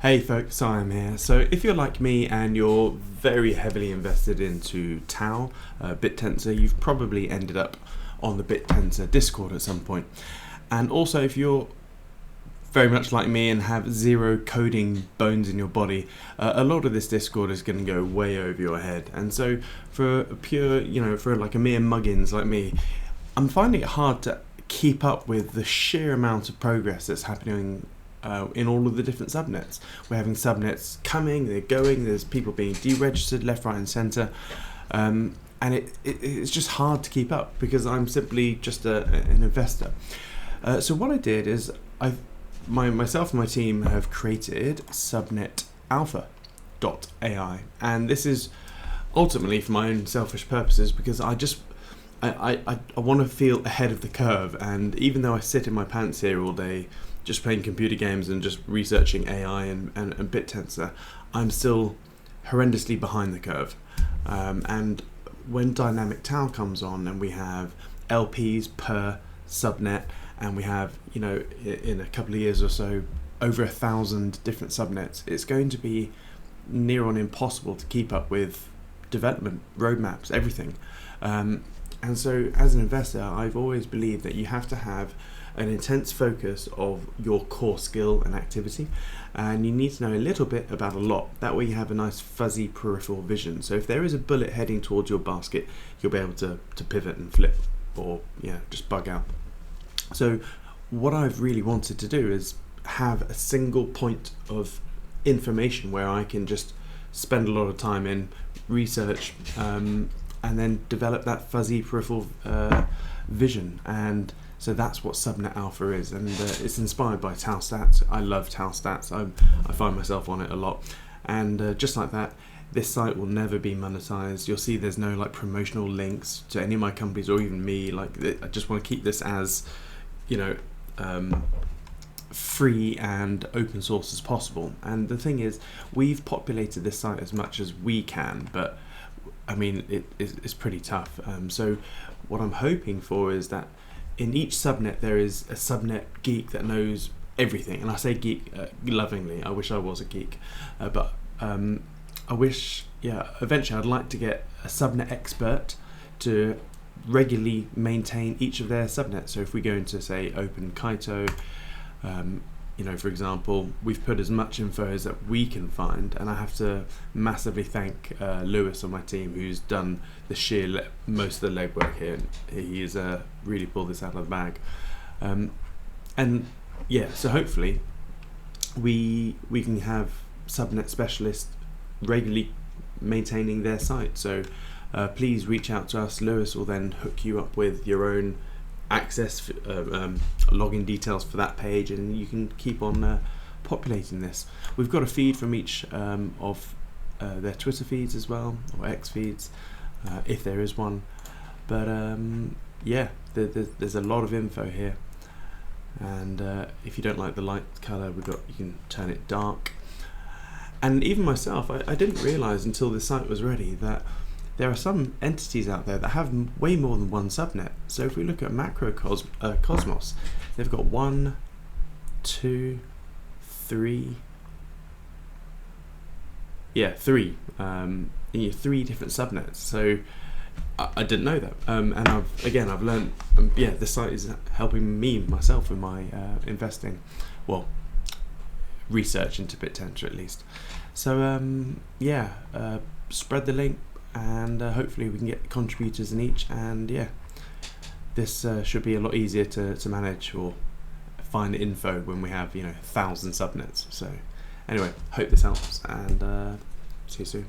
Hey folks, Siam here. So if you're like me and you're very heavily invested into TAO, Bittensor, you've probably ended up on the Bittensor Discord at some point. And also if you're very much like me and have zero coding bones in your body, a lot of this Discord is going to go way over your head. And so for a pure, for like a mere muggins like me, I'm finding it hard to keep up with the sheer amount of progress that's happening in all of the different subnets. We're having subnets coming, they're going, there's people being deregistered left, right and centre, and it's just hard to keep up because I'm simply just an investor. So what I did is myself and my team have created Subnet Alpha.ai, and this is ultimately for my own selfish purposes because I want to feel ahead of the curve, and even though I sit in my pants here all day just playing computer games and just researching AI and Bittensor, I'm still horrendously behind the curve. And when Dynamic TAO comes on and we have LPs per subnet, and we have, in a couple of years or so, over 1,000 different subnets, it's going to be near on impossible to keep up with development, roadmaps, everything. And so as an investor, I've always believed that you have to have an intense focus of your core skill and activity, and you need to know a little bit about a lot. That way you have a nice fuzzy peripheral vision, so if there is a bullet heading towards your basket, you'll be able to pivot and flip, or just bug out. So what I've really wanted to do is have a single point of information where I can just spend a lot of time in research, and then develop that fuzzy peripheral vision. And so that's what Subnet Alpha is, and it's inspired by Taostats. I love Taostats. I find myself on it a lot, and just like that, this site will never be monetized. You'll see there's no promotional links to any of my companies or even me. I just want to keep this as free and open source as possible. And the thing is, we've populated this site as much as we can, but I mean it's pretty tough. So what I'm hoping for is that in each subnet there is a subnet geek that knows everything, and I say geek lovingly. I wish I was a geek, but I wish, eventually I'd like to get a subnet expert to regularly maintain each of their subnets. So if we go into, say, OpenKaito, for example, we've put as much info as that we can find, and I have to massively thank Lewis on my team, who's done the most of the legwork here. He has really pulled this out of the bag, so hopefully we can have subnet specialists regularly maintaining their site. So please reach out to us. Lewis will then hook you up with your own access login details for that page, and you can keep on populating this. We've got a feed from each of their Twitter feeds as well, or X feeds, if there is one. But there's a lot of info here, and if you don't like the light color, you can turn it dark. And even myself, I didn't realize until the site was ready that there are some entities out there that have way more than one subnet. So if we look at Cosmos, they've got 1, 2, 3. Yeah, 3. Three different subnets. So I didn't know that. And I've learned. The site is helping myself with my investing. Well, research into Bittensor at least. So spread the link, and hopefully we can get contributors in each, and this should be a lot easier to manage or find info when we have 1,000 subnets. So anyway, hope this helps, and see you soon.